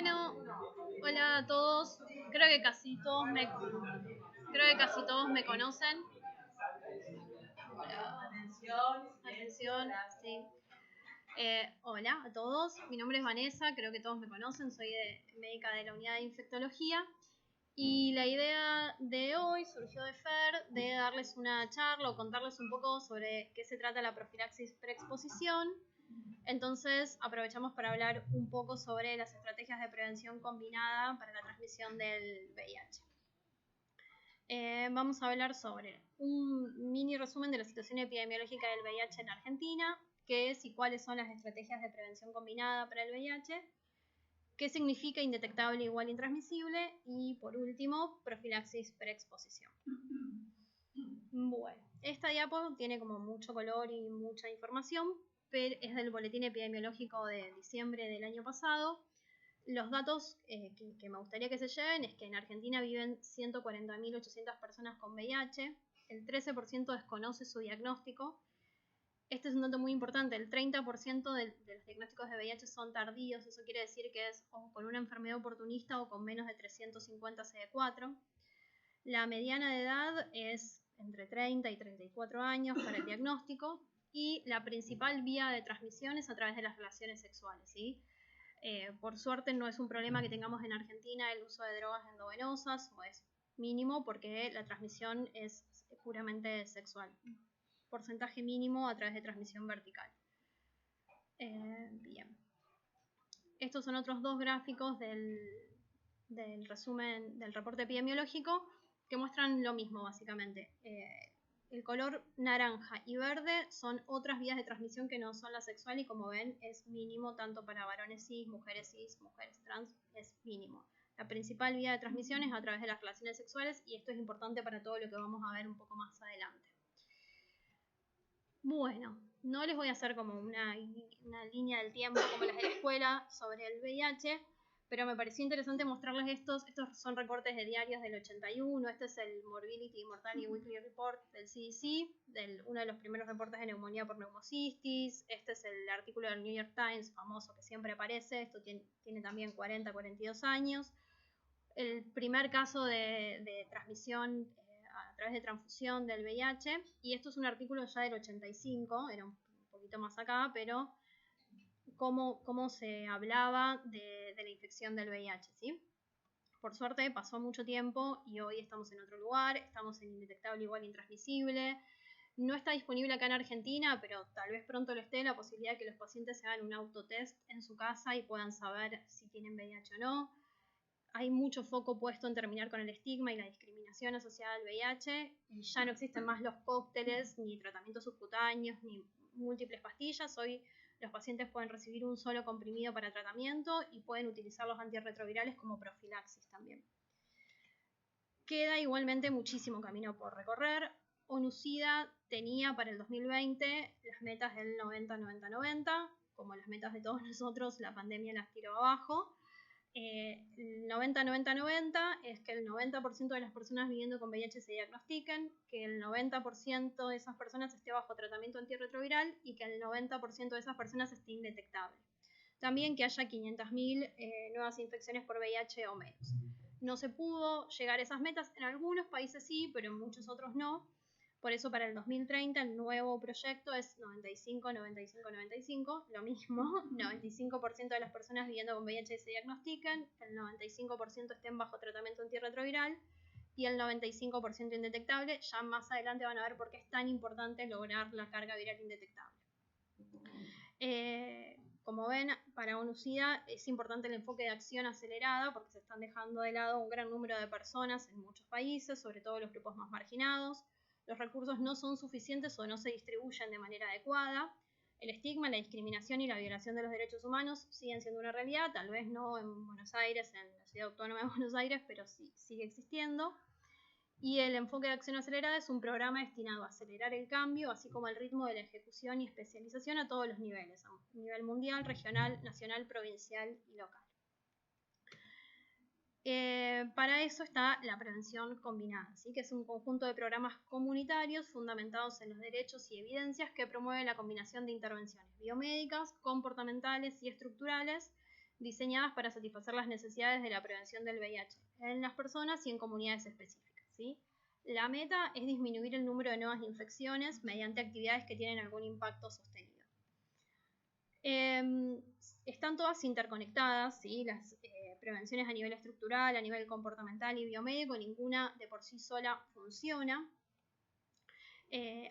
Bueno, hola a todos. Creo que casi todos me conocen. Hola. Atención, sí. Hola a todos. Mi nombre es Vanessa. Creo que todos me conocen. Soy médica de la unidad de infectología. Y la idea de hoy surgió de Fer de darles una charla o contarles un poco sobre qué se trata la profilaxis preexposición. Entonces aprovechamos para hablar un poco sobre las estrategias de prevención combinada para la transmisión del VIH. Vamos a hablar sobre un mini resumen de la situación epidemiológica del VIH en Argentina, qué es y cuáles son las estrategias de prevención combinada para el VIH, qué significa indetectable igual intransmisible y, por último, profilaxis preexposición. Bueno, esta diapo tiene como mucho color y mucha información, pero es del boletín epidemiológico de diciembre del año pasado. Los datos que me gustaría que se lleven es que en Argentina viven 140.800 personas con VIH, el 13% desconoce su diagnóstico. Este es un dato muy importante, el 30% de los diagnósticos de VIH son tardíos, eso quiere decir que es o con una enfermedad oportunista o con menos de 350 CD4. La mediana de edad es entre 30 y 34 años para el diagnóstico y la principal vía de transmisión es a través de las relaciones sexuales, ¿sí? Por suerte no es un problema que tengamos en Argentina el uso de drogas endovenosas, o es mínimo porque la transmisión es puramente sexual. Porcentaje mínimo a través de transmisión vertical. Bien. Estos son otros dos gráficos del resumen del reporte epidemiológico que muestran lo mismo básicamente. El color naranja y verde son otras vías de transmisión que no son la sexual y como ven es mínimo tanto para varones cis, mujeres trans, es mínimo. La principal vía de transmisión es a través de las relaciones sexuales y esto es importante para todo lo que vamos a ver un poco más adelante. Bueno, no les voy a hacer como una línea del tiempo como las de la escuela sobre el VIH, pero me pareció interesante mostrarles estos son reportes de diarios del 81, este es el Morbidity, Mortality Weekly Report del CDC, uno de los primeros reportes de neumonía por neumocistis, este es el artículo del New York Times famoso que siempre aparece, esto tiene también 42 años, el primer caso de transmisión a través de transfusión del VIH, y esto es un artículo ya del 85, era un poquito más acá, pero cómo se hablaba de la infección del VIH, ¿sí? Por suerte pasó mucho tiempo y hoy estamos en otro lugar, estamos en indetectable igual intransmisible. No está disponible acá en Argentina, pero tal vez pronto lo esté, la posibilidad de que los pacientes se hagan un autotest en su casa y puedan saber si tienen VIH o no. Hay mucho foco puesto en terminar con el estigma y la discriminación asociada al VIH. Ya no existen más los cócteles, ni tratamientos subcutáneos, ni múltiples pastillas. Hoy los pacientes pueden recibir un solo comprimido para tratamiento y pueden utilizar los antirretrovirales como profilaxis también. Queda igualmente muchísimo camino por recorrer. ONU-SIDA tenía para el 2020 las metas del 90-90-90. Como las metas de todos nosotros, la pandemia las tiró abajo. El 90-90-90 es que el 90% de las personas viviendo con VIH se diagnostiquen, que el 90% de esas personas esté bajo tratamiento antirretroviral y que el 90% de esas personas esté indetectable. También que haya 500.000 nuevas infecciones por VIH o menos. No se pudo llegar a esas metas, en algunos países sí, pero en muchos otros no. Por eso para el 2030 el nuevo proyecto es 95-95-95, lo mismo, 95% de las personas viviendo con VIH se diagnostican, el 95% estén bajo tratamiento antirretroviral y el 95% indetectable. Ya más adelante van a ver por qué es tan importante lograr la carga viral indetectable. Como ven, para ONU-SIDA es importante el enfoque de acción acelerada porque se están dejando de lado un gran número de personas en muchos países, sobre todo los grupos más marginados. Los recursos no son suficientes o no se distribuyen de manera adecuada. El estigma, la discriminación y la violación de los derechos humanos siguen siendo una realidad, tal vez no en Buenos Aires, en la ciudad autónoma de Buenos Aires, pero sí sigue existiendo. Y el enfoque de acción acelerada es un programa destinado a acelerar el cambio, así como el ritmo de la ejecución y especialización a todos los niveles, a nivel mundial, regional, nacional, provincial y local. Para eso está la prevención combinada, ¿sí? Que es un conjunto de programas comunitarios fundamentados en los derechos y evidencias que promueven la combinación de intervenciones biomédicas, comportamentales y estructurales diseñadas para satisfacer las necesidades de la prevención del VIH en las personas y en comunidades específicas, ¿sí? La meta es disminuir el número de nuevas infecciones mediante actividades que tienen algún impacto sostenido. Están todas interconectadas, ¿sí? Las prevenciones a nivel estructural, a nivel comportamental y biomédico, ninguna de por sí sola funciona.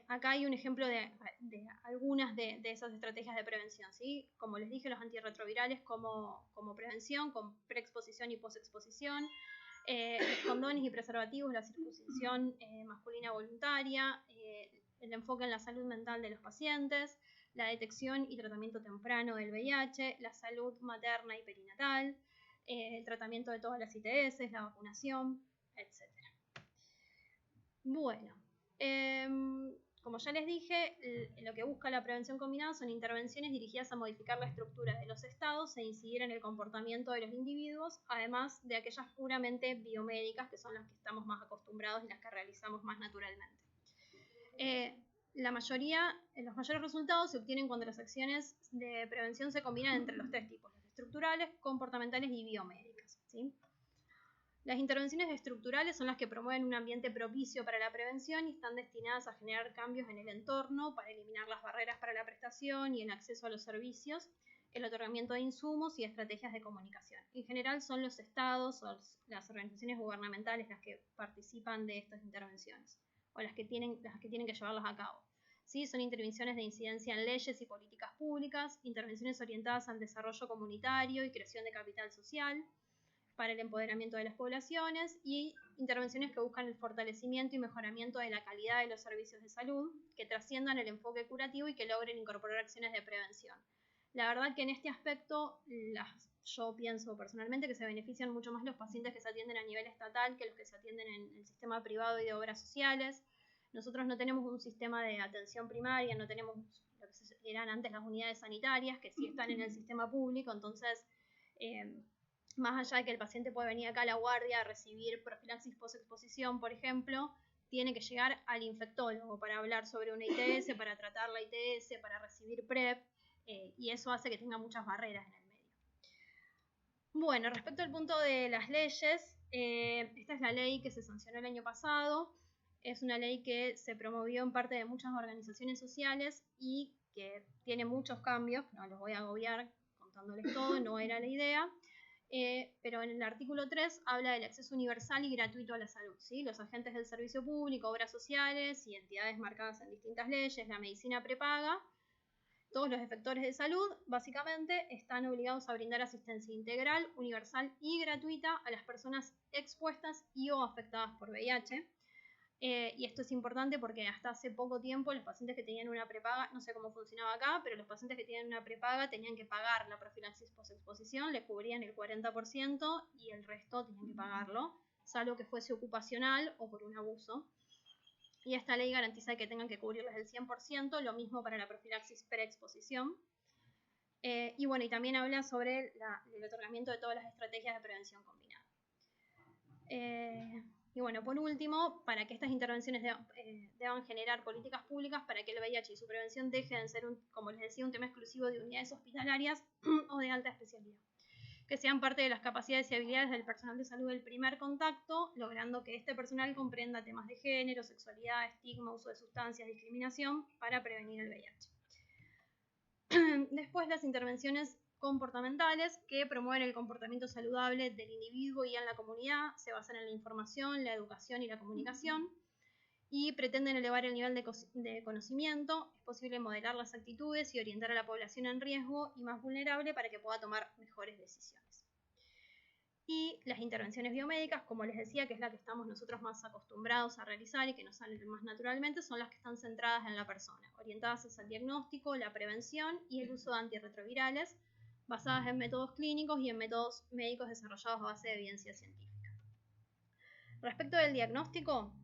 Acá hay un ejemplo de algunas de esas estrategias de prevención, ¿sí? Como les dije, los antirretrovirales como prevención, con preexposición y posexposición, los condones y preservativos, la circuncisión masculina voluntaria, el enfoque en la salud mental de los pacientes, la detección y tratamiento temprano del VIH, la salud materna y perinatal, el tratamiento de todas las ITS, la vacunación, etc. Bueno, como ya les dije, lo que busca la prevención combinada son intervenciones dirigidas a modificar la estructura de los estados e incidir en el comportamiento de los individuos, además de aquellas puramente biomédicas, que son las que estamos más acostumbrados y las que realizamos más naturalmente. Los mayores resultados se obtienen cuando las acciones de prevención se combinan entre los tres tipos, las estructurales, comportamentales y biomédicas, ¿sí? Las intervenciones estructurales son las que promueven un ambiente propicio para la prevención y están destinadas a generar cambios en el entorno para eliminar las barreras para la prestación y el acceso a los servicios, el otorgamiento de insumos y estrategias de comunicación. En general son los estados o las organizaciones gubernamentales las que participan de estas intervenciones o las que tienen que llevarlas a cabo. ¿Sí? Son intervenciones de incidencia en leyes y políticas públicas, intervenciones orientadas al desarrollo comunitario y creación de capital social, para el empoderamiento de las poblaciones, y intervenciones que buscan el fortalecimiento y mejoramiento de la calidad de los servicios de salud, que trasciendan el enfoque curativo y que logren incorporar acciones de prevención. La verdad que en este aspecto, yo pienso personalmente que se benefician mucho más los pacientes que se atienden a nivel estatal que los que se atienden en el sistema privado y de obras sociales. Nosotros no tenemos un sistema de atención primaria, no tenemos lo que eran antes las unidades sanitarias, que sí están en el sistema público, entonces más allá de que el paciente puede venir acá a la guardia a recibir profilaxis post-exposición, por ejemplo, tiene que llegar al infectólogo para hablar sobre una ITS, para tratar la ITS, para recibir PrEP, y eso hace que tenga muchas barreras en el medio. Bueno, respecto al punto de las leyes, esta es la ley que se sancionó el año pasado. Es una ley que se promovió en parte de muchas organizaciones sociales y que tiene muchos cambios. No los voy a agobiar contándoles todo, no era la idea. Pero en el artículo 3 habla del acceso universal y gratuito a la salud, ¿sí? Los agentes del servicio público, obras sociales y entidades marcadas en distintas leyes, la medicina prepaga, todos los efectores de salud, básicamente, están obligados a brindar asistencia integral, universal y gratuita a las personas expuestas y o afectadas por VIH. Y esto es importante porque hasta hace poco tiempo los pacientes que tenían una prepaga, no sé cómo funcionaba acá, pero los pacientes que tenían una prepaga tenían que pagar la profilaxis post-exposición, le cubrían el 40% y el resto tenían que pagarlo, salvo que fuese ocupacional o por un abuso. Y esta ley garantiza que tengan que cubrirles el 100%, lo mismo para la profilaxis preexposición. Y bueno, y también habla sobre el otorgamiento de todas las estrategias de prevención combinada. Y bueno, por último, para que estas intervenciones deban generar políticas públicas para que el VIH y su prevención dejen de ser, como les decía, un tema exclusivo de unidades hospitalarias o de alta especialidad. Que sean parte de las capacidades y habilidades del personal de salud del primer contacto, logrando que este personal comprenda temas de género, sexualidad, estigma, uso de sustancias, discriminación, para prevenir el VIH. Después, las intervenciones comportamentales que promueven el comportamiento saludable del individuo y en la comunidad, se basan en la información, la educación y la comunicación y pretenden elevar el nivel de conocimiento. Es posible modelar las actitudes y orientar a la población en riesgo y más vulnerable para que pueda tomar mejores decisiones. Y las intervenciones biomédicas, como les decía, que es la que estamos nosotros más acostumbrados a realizar y que nos salen más naturalmente, son las que están centradas en la persona, orientadas hacia el diagnóstico, la prevención y el uso de antirretrovirales, basadas en métodos clínicos y en métodos médicos desarrollados a base de evidencia científica. Respecto del diagnóstico,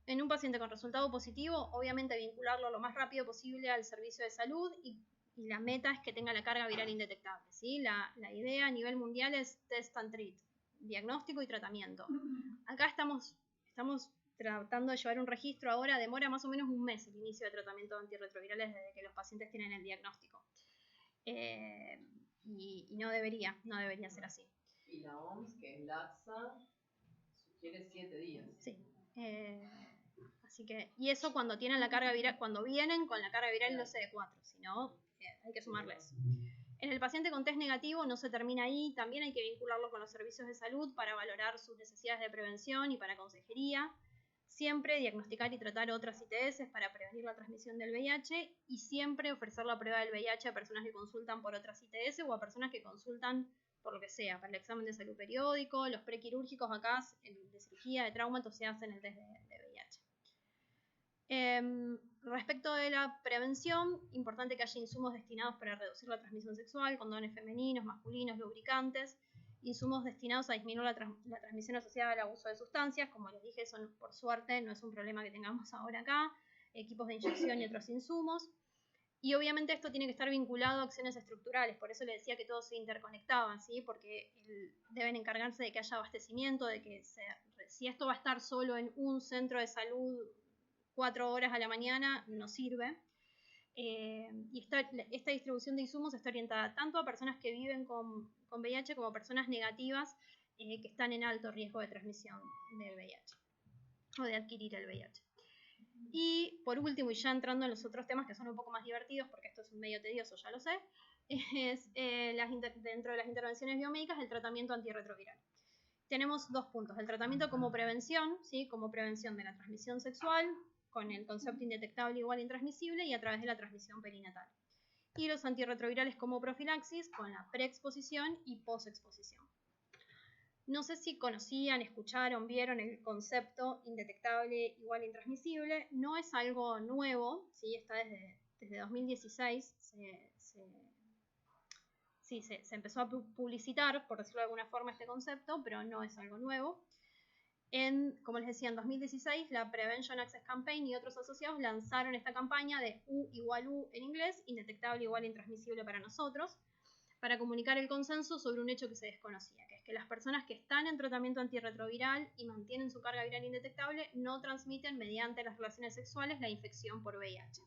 en un paciente con resultado positivo, obviamente vincularlo lo más rápido posible al servicio de salud y la meta es que tenga la carga viral indetectable, ¿sí? La idea a nivel mundial es test and treat, diagnóstico y tratamiento. Acá estamos tratando de llevar un registro ahora, demora más o menos un mes el inicio de tratamiento de antirretrovirales desde que los pacientes tienen el diagnóstico. y no debería ser así. Y la OMS, que es laxa, sugiere 7 días. Sí. Así que, y eso cuando tienen la carga viral, cuando vienen con la carga viral los CD4, si no, hay que sumarles. En el paciente con test negativo no se termina ahí, también hay que vincularlo con los servicios de salud para valorar sus necesidades de prevención y para consejería. Siempre diagnosticar y tratar otras ITS para prevenir la transmisión del VIH y siempre ofrecer la prueba del VIH a personas que consultan por otras ITS o a personas que consultan por lo que sea, para el examen de salud periódico, los prequirúrgicos acá, de cirugía, de trauma, se hacen el test de VIH. Respecto de la prevención, importante que haya insumos destinados para reducir la transmisión sexual, condones femeninos, masculinos, lubricantes, insumos destinados a disminuir la transmisión asociada al abuso de sustancias, como les dije, eso por suerte no es un problema que tengamos ahora acá, equipos de inyección y otros insumos. Y obviamente esto tiene que estar vinculado a acciones estructurales, por eso les decía que todo se interconectaba, ¿sí? Porque deben encargarse de que haya abastecimiento, de que si esto va a estar solo en un centro de salud 4 horas a la mañana, no sirve. Y esta distribución de insumos está orientada tanto a personas que viven con VIH como a personas negativas que están en alto riesgo de transmisión del VIH o de adquirir el VIH. Y por último, y ya entrando en los otros temas que son un poco más divertidos, porque esto es un medio tedioso, ya lo sé, es dentro de las intervenciones biomédicas el tratamiento antirretroviral. Tenemos 2 puntos, el tratamiento como prevención, ¿sí? Como prevención de la transmisión sexual, con el concepto indetectable igual intransmisible y a través de la transmisión perinatal. Y los antirretrovirales como profilaxis con la preexposición y posexposición. No sé si conocían, escucharon, vieron el concepto indetectable igual intransmisible. No es algo nuevo, ¿sí? Está desde 2016. Se empezó a publicitar, por decirlo de alguna forma, este concepto, pero no es algo nuevo. Como les decía, en 2016, la Prevention Access Campaign y otros asociados lanzaron esta campaña de U igual U en inglés, indetectable igual intransmisible para nosotros, para comunicar el consenso sobre un hecho que se desconocía, que es que las personas que están en tratamiento antirretroviral y mantienen su carga viral indetectable no transmiten mediante las relaciones sexuales la infección por VIH.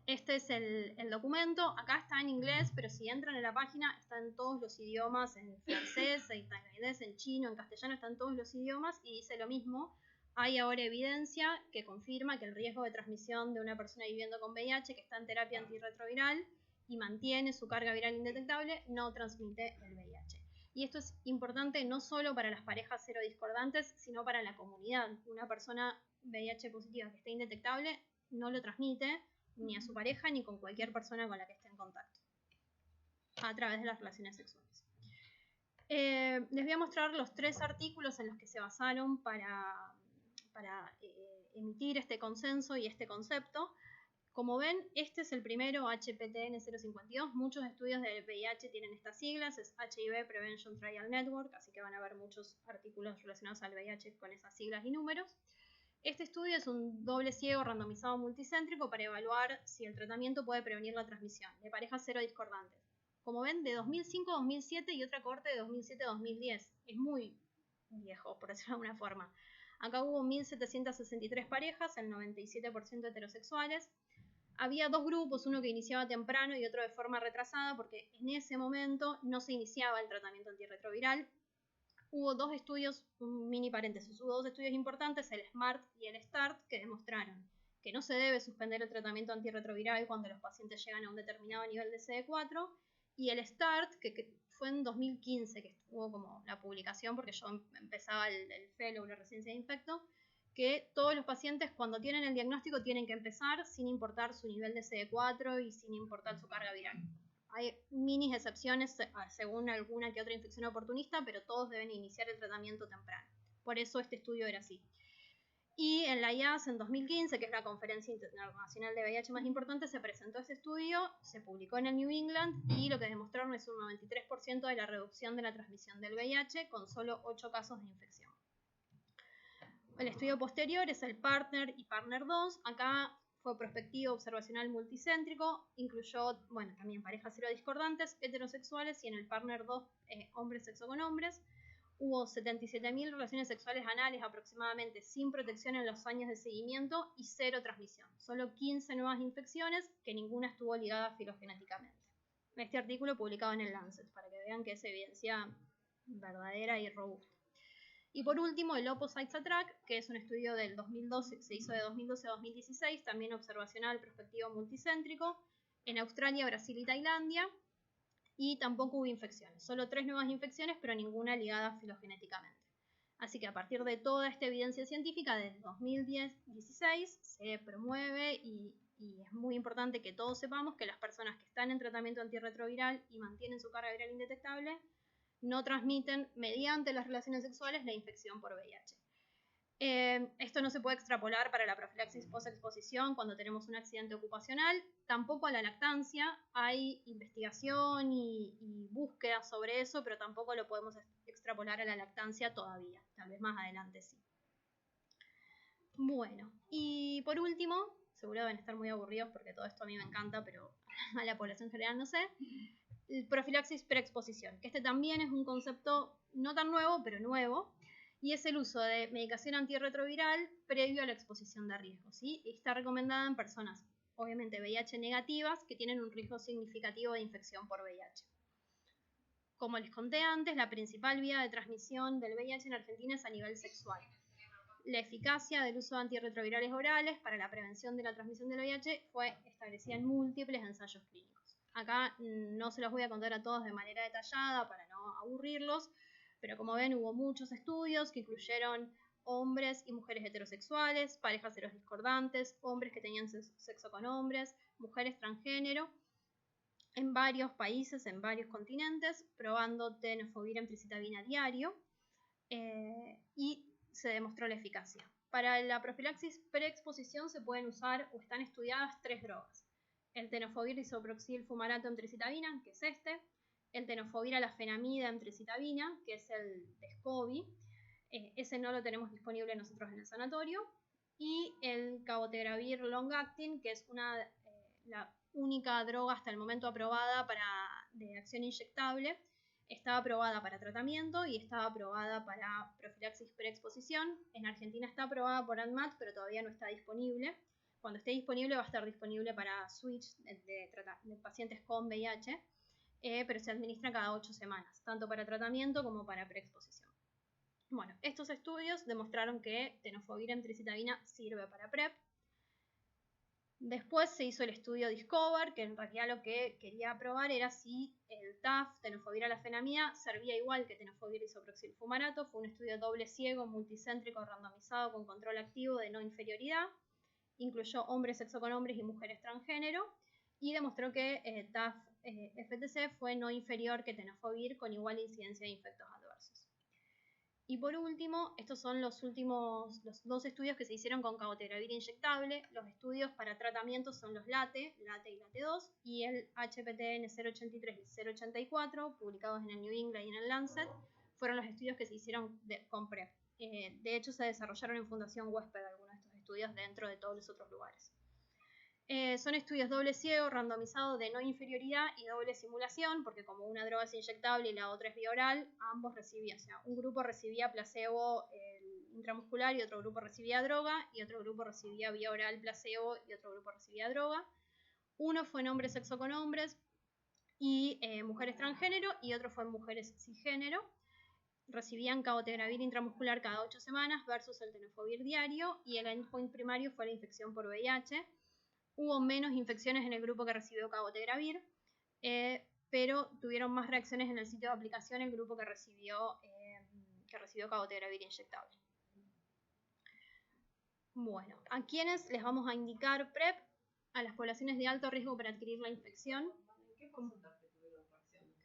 Este es el documento, acá está en inglés, pero si entran en la página está en todos los idiomas, en francés, en tailandés, en chino, en castellano, están todos los idiomas y dice lo mismo. Hay ahora evidencia que confirma que el riesgo de transmisión de una persona viviendo con VIH que está en terapia antirretroviral y mantiene su carga viral indetectable no transmite el VIH. Y esto es importante no solo para las parejas serodiscordantes, sino para la comunidad. Una persona VIH positiva que esté indetectable no lo transmite ni a su pareja ni con cualquier persona con la que esté en contacto a través de las relaciones sexuales. Les voy a mostrar los 3 artículos en los que se basaron para emitir este consenso y este concepto. Como ven, este es el primero, HPTN 052. Muchos estudios del VIH tienen estas siglas, es HIV Prevention Trial Network, así que van a ver muchos artículos relacionados al VIH con esas siglas y números. Este estudio es un doble ciego randomizado multicéntrico para evaluar si el tratamiento puede prevenir la transmisión de parejas serodiscordantes. Como ven, de 2005 a 2007 y otra corte de 2007 a 2010. Es muy viejo, por decirlo de alguna forma. Acá hubo 1.763 parejas, el 97% heterosexuales. Había 2 grupos, uno que iniciaba temprano y otro de forma retrasada, porque en ese momento no se iniciaba el tratamiento antirretroviral. Hubo 2 estudios, un mini paréntesis, hubo 2 estudios importantes, el SMART y el START, que demostraron que no se debe suspender el tratamiento antirretroviral cuando los pacientes llegan a un determinado nivel de CD4, y el START, que fue en 2015 que hubo como la publicación, porque yo empezaba el fellow, la residencia de infecto, que todos los pacientes cuando tienen el diagnóstico tienen que empezar sin importar su nivel de CD4 y sin importar su carga viral. Hay minis excepciones según alguna que otra infección oportunista, pero todos deben iniciar el tratamiento temprano. Por eso este estudio era así. Y en la IAS en 2015, que es la conferencia internacional de VIH más importante, se presentó este estudio, se publicó en el New England y lo que demostraron es un 93% de la reducción de la transmisión del VIH con solo 8 casos de infección. El estudio posterior es el PARTNER y PARTNER 2. Acá fue prospectivo, observacional, multicéntrico. Incluyó, también parejas serodiscordantes, heterosexuales y en el PARTNER 2, hombres sexo con hombres. Hubo 77.000 relaciones sexuales anales aproximadamente sin protección en los años de seguimiento y 0 transmisión. Solo 15 nuevas infecciones que ninguna estuvo ligada filogenéticamente. este artículo publicado en el Lancet, para que vean que es evidencia verdadera y robusta. Y por último, el Opposites Attract, que es un estudio del 2012, se hizo de 2012 a 2016, también observacional, prospectivo, multicéntrico, en Australia, Brasil y Tailandia, y tampoco hubo infecciones, solo 3 nuevas infecciones, pero ninguna ligada filogenéticamente. Así que a partir de toda esta evidencia científica, desde 2016 se promueve y es muy importante que todos sepamos que las personas que están en tratamiento antirretroviral y mantienen su carga viral indetectable no transmiten mediante las relaciones sexuales la infección por VIH. Esto no se puede extrapolar para la profilaxis post-exposición cuando tenemos un accidente ocupacional, tampoco a la lactancia. Hay investigación y búsqueda sobre eso, pero tampoco lo podemos extrapolar a la lactancia todavía, tal vez más adelante sí. Bueno, y por último, seguro deben estar muy aburridos porque todo esto a mí me encanta, pero a la población general no sé, el profilaxis preexposición, que este también es un concepto no tan nuevo, pero nuevo, y es el uso de medicación antirretroviral previo a la exposición de riesgo, ¿sí? Está recomendada en personas, obviamente VIH negativas, que tienen un riesgo significativo de infección por VIH. Como les conté antes, la principal vía de transmisión del VIH en Argentina es a nivel sexual. La eficacia del uso de antirretrovirales orales para la prevención de la transmisión del VIH fue establecida en múltiples ensayos clínicos. Acá no se los voy a contar a todos de manera detallada para no aburrirlos, pero como ven hubo muchos estudios que incluyeron hombres y mujeres heterosexuales, parejas heterodiscordantes, hombres que tenían sexo con hombres, mujeres transgénero, en varios países, en varios continentes, probando tenofovir emtricitabina diario, y se demostró la eficacia. Para la profilaxis preexposición se pueden usar o están estudiadas 3 drogas. El tenofovir disoproxil fumarato emtricitabina, que es este, el tenofovir alafenamida emtricitabina, que es el Descovy, ese no lo tenemos disponible nosotros en el sanatorio, y el cabotegravir long acting, que es la única droga hasta el momento aprobada de acción inyectable. Está aprobada para tratamiento y está aprobada para profilaxis preexposición. En Argentina está aprobada por ANMAT, pero todavía no está disponible. Cuando esté disponible va a estar disponible para switch de pacientes con VIH, pero se administra cada 8 semanas, tanto para tratamiento como para preexposición. Bueno, estos estudios demostraron que tenofovir emtricitabina sirve para PrEP. Después se hizo el estudio Discover, que en realidad lo que quería probar era si el TAF, tenofovir alafenamida, servía igual que tenofovir disoproxil fumarato. Fue un estudio doble ciego, multicéntrico, randomizado con control activo de no inferioridad. Incluyó hombres sexo con hombres y mujeres transgénero y demostró que TAF FTC fue no inferior que tenofovir con igual incidencia de efectos adversos. Y por último, estos son los 2 estudios que se hicieron con cabotegravir inyectable. Los estudios para tratamiento son los LATE y LATE2 y el HPTN 083 y 084, publicados en el New England y en el Lancet, fueron los estudios que se hicieron con PrEP. De hecho, se desarrollaron en Fundación Huésped algunos de estos estudios dentro de todos los otros lugares. Son estudios doble ciego, randomizado de no inferioridad y doble simulación, porque como una droga es inyectable y la otra es vía oral, ambos recibían, o sea, un grupo recibía placebo intramuscular y otro grupo recibía droga, y otro grupo recibía vía oral placebo y otro grupo recibía droga. Uno fue en hombres sexo con hombres y mujeres transgénero, y otro fue en mujeres cisgénero. Recibían cabotegravir intramuscular cada 8 semanas versus el tenofovir diario, y el endpoint primario fue la infección por VIH. Hubo menos infecciones en el grupo que recibió cabotegravir, pero tuvieron más reacciones en el sitio de aplicación el grupo que recibió cabotegravir inyectable. Bueno, ¿a quiénes les vamos a indicar PrEP? A las poblaciones de alto riesgo para adquirir la infección. ¿Qué porcentaje tuvieron reacciones?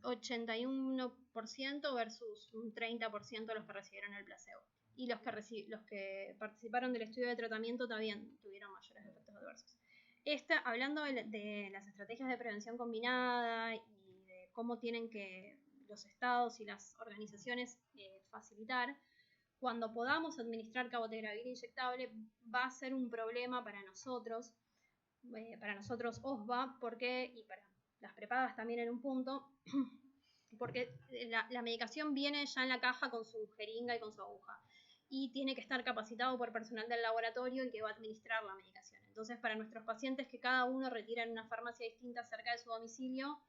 81% versus un 30% los que recibieron el placebo. Y los que participaron del estudio de tratamiento también tuvieron mayores efectos adversos. Hablando de las estrategias de prevención combinada y de cómo tienen que los estados y las organizaciones facilitar, cuando podamos administrar cabotegravir inyectable va a ser un problema para nosotros OSVA, y para las prepagas también en un punto, porque la medicación viene ya en la caja con su jeringa y con su aguja. y tiene que estar capacitado por personal del laboratorio el que va a administrar la medicación. Entonces, para nuestros pacientes que cada uno retira en una farmacia distinta cerca de su domicilio,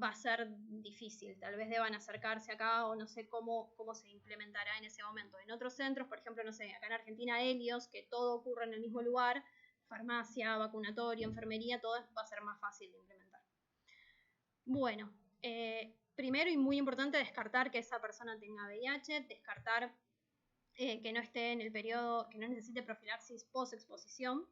va a ser difícil. Tal vez deban acercarse acá o no sé cómo se implementará en ese momento. En otros centros, por ejemplo, no sé, acá en Argentina, Helios, que todo ocurre en el mismo lugar, farmacia, vacunatorio, enfermería, todo va a ser más fácil de implementar. Bueno, primero y muy importante, descartar que esa persona tenga VIH, descartar que no esté en el periodo, que no necesite profilaxis post-exposición.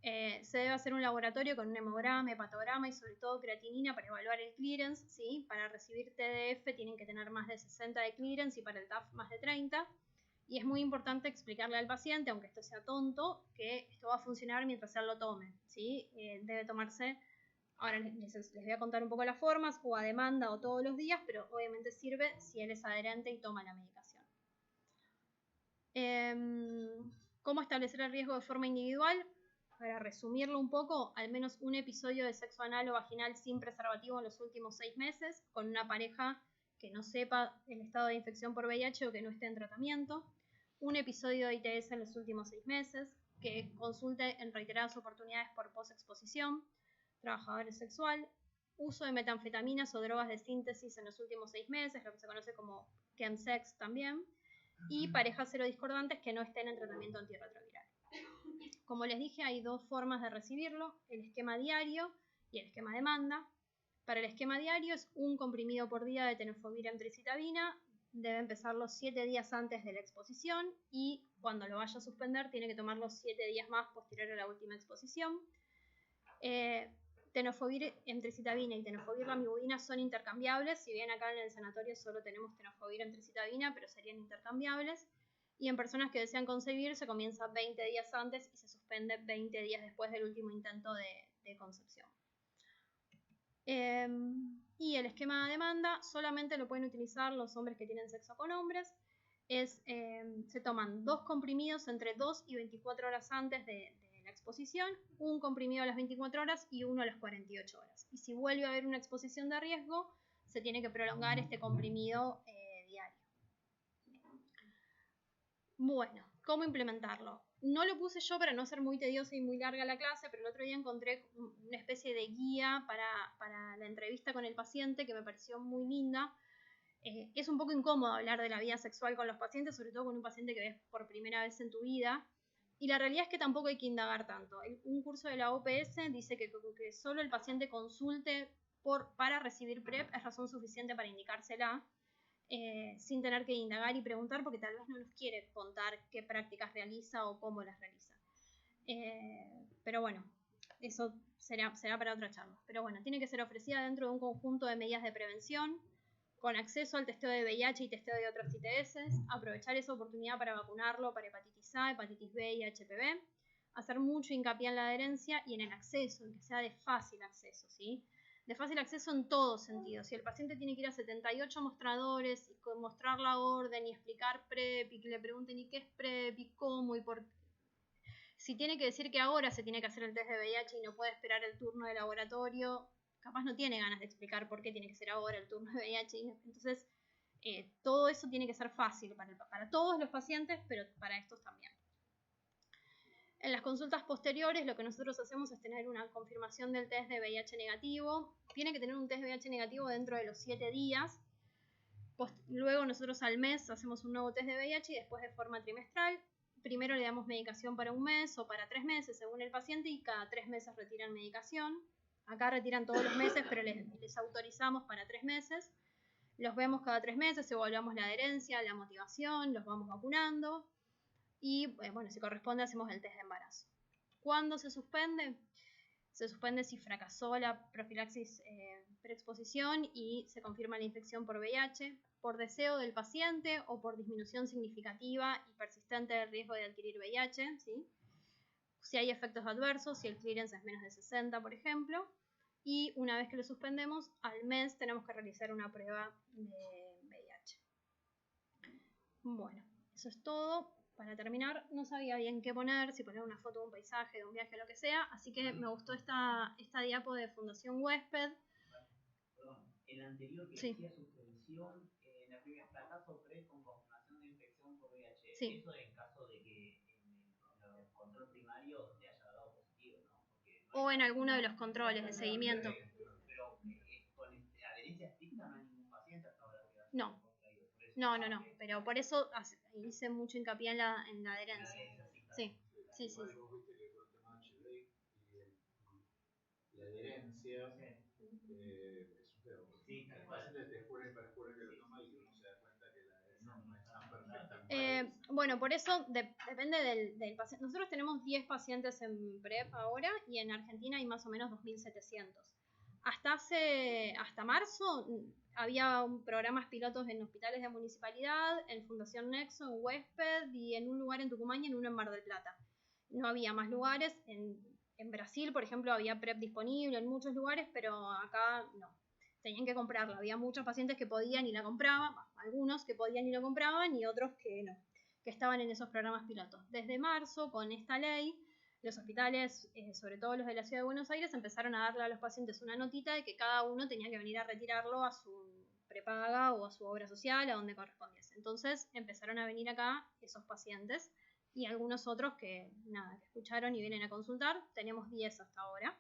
Se debe hacer un laboratorio con un hemograma, hepatograma y sobre todo creatinina para evaluar el clearance, ¿sí? Para recibir TDF tienen que tener más de 60 de clearance y para el TAF más de 30. Y es muy importante explicarle al paciente, aunque esto sea tonto, que esto va a funcionar mientras él lo tome, ¿sí? Debe tomarse, ahora les voy a contar un poco las formas, o a demanda o todos los días, pero obviamente sirve si él es adherente y toma la medicación. ¿Cómo establecer el riesgo de forma individual? Para resumirlo un poco, al menos un episodio de sexo anal o vaginal sin preservativo en los últimos 6 meses, con una pareja que no sepa el estado de infección por VIH o que no esté en tratamiento. Un episodio de ITS en los últimos 6 meses, que consulte en reiteradas oportunidades por posexposición. Trabajador sexual. Uso de metanfetaminas o drogas de síntesis en los últimos 6 meses, lo que se conoce como chemsex también. Y parejas serodiscordantes que no estén en tratamiento antirretroviral. Como les dije, hay dos formas de recibirlo, el esquema diario y el esquema demanda. Para el esquema diario es un comprimido por día de tenofovir emtricitabina, debe empezarlo 7 días antes de la exposición y cuando lo vaya a suspender tiene que tomarlo 7 días más posterior a la última exposición. Tenofovir emtricitabina y tenofovir lamivudina son intercambiables, si bien acá en el sanatorio solo tenemos tenofovir emtricitabina, pero serían intercambiables. Y en personas que desean concebir se comienza 20 días antes y se suspende 20 días después del último intento de concepción. Y el esquema de demanda solamente lo pueden utilizar los hombres que tienen sexo con hombres. Se toman 2 comprimidos entre 2 y 24 horas antes de la exposición, un comprimido a las 24 horas y uno a las 48 horas. Y si vuelve a haber una exposición de riesgo, se tiene que prolongar este comprimido diario. Bueno, ¿cómo implementarlo? No lo puse yo para no ser muy tediosa y muy larga la clase, pero el otro día encontré una especie de guía para la entrevista con el paciente que me pareció muy linda. Es un poco incómodo hablar de la vida sexual con los pacientes, sobre todo con un paciente que ves por primera vez en tu vida. Y la realidad es que tampoco hay que indagar tanto. Un curso de la OPS dice que solo el paciente consulte para recibir PrEP es razón suficiente para indicársela. Sin tener que indagar y preguntar porque tal vez no nos quiere contar qué prácticas realiza o cómo las realiza. Pero bueno, eso será para otra charla. Pero bueno, tiene que ser ofrecida dentro de un conjunto de medidas de prevención, con acceso al testeo de VIH y testeo de otras ITS, aprovechar esa oportunidad para vacunarlo para hepatitis A, hepatitis B y HPV, hacer mucho hincapié en la adherencia y en el acceso, en que sea de fácil acceso, ¿sí? De fácil acceso en todos sentidos. Si el paciente tiene que ir a 78 mostradores y mostrar la orden y explicar PrEP y que le pregunten ¿y qué es PrEP? ¿Y cómo? ¿Y por qué? Si tiene que decir que ahora se tiene que hacer el test de VIH y no puede esperar el turno de laboratorio, capaz no tiene ganas de explicar por qué tiene que ser ahora el turno de VIH. Entonces, todo eso tiene que ser fácil para todos los pacientes, pero para estos también. En las consultas posteriores lo que nosotros hacemos es tener una confirmación del test de VIH negativo. Tiene que tener un test de VIH negativo dentro de los 7 días. Luego nosotros al mes hacemos un nuevo test de VIH y después de forma trimestral. Primero le damos medicación para un mes o para 3 meses según el paciente y cada 3 meses retiran medicación. Acá retiran todos los meses, pero les autorizamos para 3 meses. Los vemos cada 3 meses, evaluamos la adherencia, la motivación, los vamos vacunando. Y bueno, si corresponde hacemos el test de embarazo. ¿Cuándo se suspende? Se suspende si fracasó la profilaxis preexposición y se confirma la infección por VIH, por deseo del paciente o por disminución significativa y persistente del riesgo de adquirir VIH, ¿sí? Si hay efectos adversos, si el clearance es menos de 60, por ejemplo. Y una vez que lo suspendemos, al mes tenemos que realizar una prueba de VIH. Bueno, eso es todo. Para terminar, no sabía bien qué poner, si poner una foto de un paisaje, de un viaje, lo que sea, así que me gustó esta diapo de Fundación Huésped. Perdón, el anterior que sí. decía suspensión, en el primer fracaso pre con confirmación de infección por VIH. Sí. Eso en caso de que en el control primario te haya dado positivo, ¿no? Porque o en alguno de los controles de seguimiento. Pero con adherencia estricta no hay ningún paciente hasta ahora que haya No. contraído. Por eso. No. Pero por eso hice mucho hincapié en la adherencia. Sí. Igual vos viste que con el tema HIV y adherencia es un tema, porque el paciente te jura y perjura que lo toma y uno se da cuenta que la adherencia no es tan perfecta. Bueno, por eso depende del paciente. Nosotros tenemos 10 pacientes en PrEP ahora y en Argentina hay más o menos 2.700. Hasta marzo había programas pilotos en hospitales de municipalidad, en Fundación Nexo, en Huésped y en un lugar en Tucumán y en uno en Mar del Plata. No había más lugares. En Brasil, por ejemplo, había PrEP disponible en muchos lugares, pero acá no. Tenían que comprarla. Había muchos pacientes que podían y la compraban, algunos que podían y lo compraban y otros que no, que estaban en esos programas pilotos. Desde marzo, con esta ley, los hospitales, sobre todo los de la Ciudad de Buenos Aires, empezaron a darle a los pacientes una notita de que cada uno tenía que venir a retirarlo a su prepaga o a su obra social, a donde correspondiese. Entonces empezaron a venir acá esos pacientes y algunos otros que escucharon y vienen a consultar. Tenemos 10 hasta ahora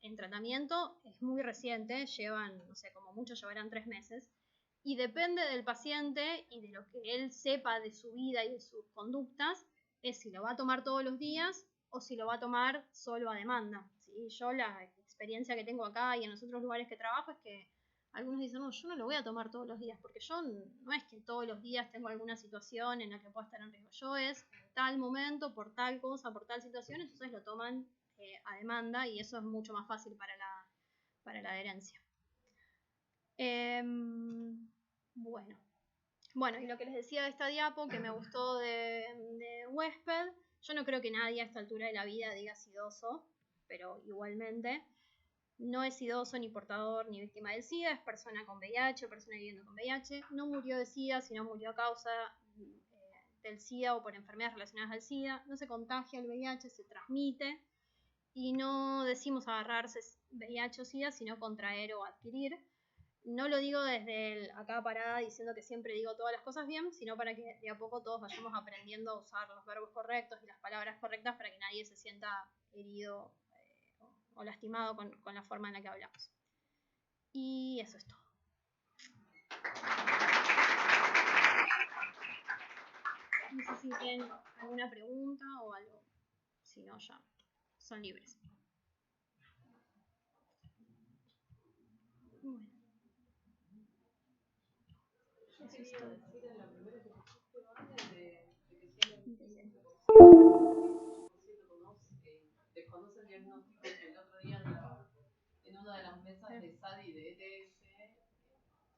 en tratamiento. Es muy reciente, llevan, no sé, como mucho llevarán 3 meses. Y depende del paciente y de lo que él sepa de su vida y de sus conductas, es si lo va a tomar todos los días o si lo va a tomar solo a demanda. ¿Sí? Yo la experiencia que tengo acá y en los otros lugares que trabajo es que algunos dicen, no, yo no lo voy a tomar todos los días, porque yo no es que todos los días tengo alguna situación en la que pueda estar en riesgo. Yo es en tal momento, por tal cosa, por tal situación, entonces lo toman a demanda y eso es mucho más fácil para la adherencia. Bueno, y lo que les decía de esta diapo, que me gustó de Huésped, yo no creo que nadie a esta altura de la vida diga sidoso, pero igualmente no es sidoso ni portador ni víctima del SIDA, es persona con VIH, persona viviendo con VIH, no murió de SIDA, sino murió a causa del SIDA o por enfermedades relacionadas al SIDA, no se contagia el VIH, se transmite, y no decimos agarrarse VIH o SIDA, sino contraer o adquirir. No lo digo desde acá parada diciendo que siempre digo todas las cosas bien, sino para que de a poco todos vayamos aprendiendo a usar los verbos correctos y las palabras correctas para que nadie se sienta herido o lastimado con la forma en la que hablamos. Y eso es todo. No sé si tienen alguna pregunta o algo. Si no, ya son libres. Bueno. Eso es todo. Desconoce el diagnóstico que el otro día en una de las mesas de SAD y de ETS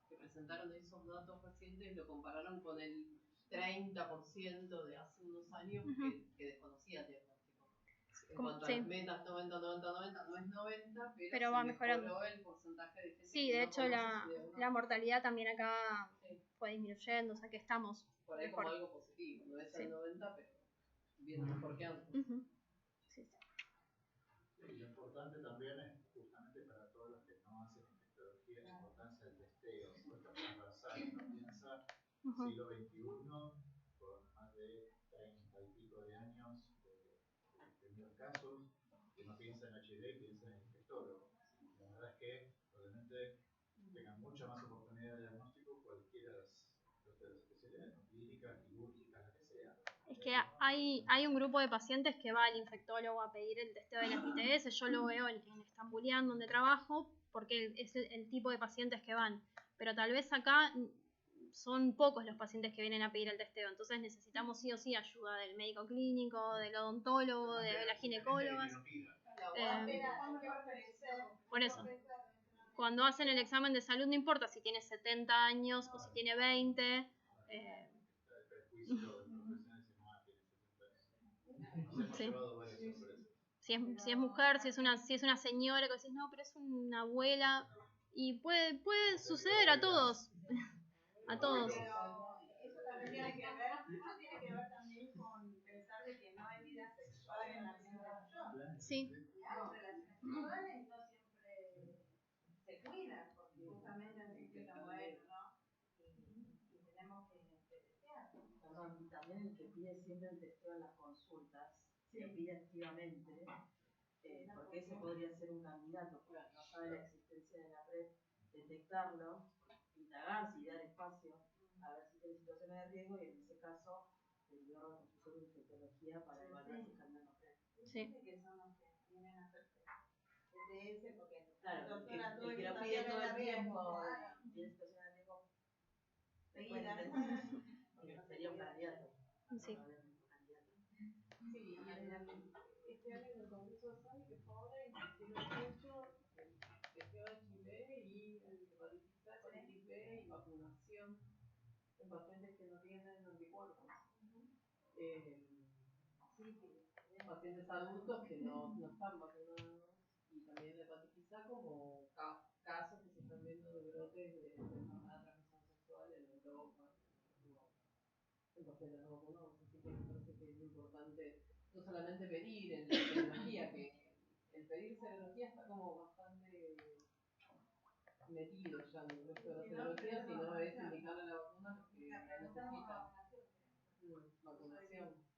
que presentaron esos datos recientes lo compararon con el 30% de hace unos años que desconocía el diagnóstico. En cuanto a las metas, 90, 90, 90, no es 90, pero va se mejorando mejoró el porcentaje de gente. Sí, de hecho la mortalidad también acá fue disminuyendo, o sea que estamos por ahí mejor. Como algo positivo, no es el 90, pero viene mejor que antes. Sí. Y lo importante también es justamente para todos los que no hacen infectología la importancia del testeo. Esto es transversal, uno piensa siglo XXI con más de 30 y pico de años de primeros casos, que uno piensa en HIV, piensa en el infectólogo. La verdad es que probablemente tengan mucha más oportunidad de diagnóstico cualquiera de las especialidades, ¿no? Clínica, quirúrgica, la que sea. Es que hay un grupo de pacientes que va al infectólogo a pedir el testeo de las ITS. Yo lo veo en Estambulián, donde trabajo, porque es el tipo de pacientes que van. Pero tal vez acá son pocos los pacientes que vienen a pedir el testeo. Entonces necesitamos sí o sí ayuda del médico clínico, del odontólogo, de las ginecólogas. Por eso. Cuando hacen el examen de salud no importa si tiene 70 años o si tiene 20. Sí. Si es mujer, si es una señora que decís, no, pero es una abuela. Y puede suceder a todos. A todos. Pero eso también tiene que ver también con pensar de que no hay vida sexual en la gente mayor. Sí. Hay relaciones sexuales y no siempre se cuidan, porque justamente implican, bueno, ¿no? pide siempre el testeo en las consultas, se lo pide activamente, porque ese podría ser un candidato, porque no sabe la existencia de la PrEP, detectarlo, indagar si dar espacio, a ver si tiene situaciones de riesgo y en ese caso derivar a consultorio de infectología para evaluar si candidato PrEP. Sí. Que son los que vienen a hacerse ETS, porque Claro, doctora, el que lo pide todo el tiempo y tiene situaciones de riesgo seguidas. sería un candidato. Sí. Sí, y este año en el Congreso de SADI, que fue ahora, insistieron mucho el testeo de HIV y el hepatitis B y vacunación en pacientes que no tienen anticuerpos. Pacientes adultos que no están vacunados y también la hepatitis A como casos que se están viendo de brotes de enfermedad de transmisión sexual en Europa, en pacientes no vacunados. Así que me parece que es importante no solamente pedir en la serología, que el pedir serología está como bastante metido ya en el resto de la serología, sino es indicarle a la vacuna lo que necesita. Vacunación.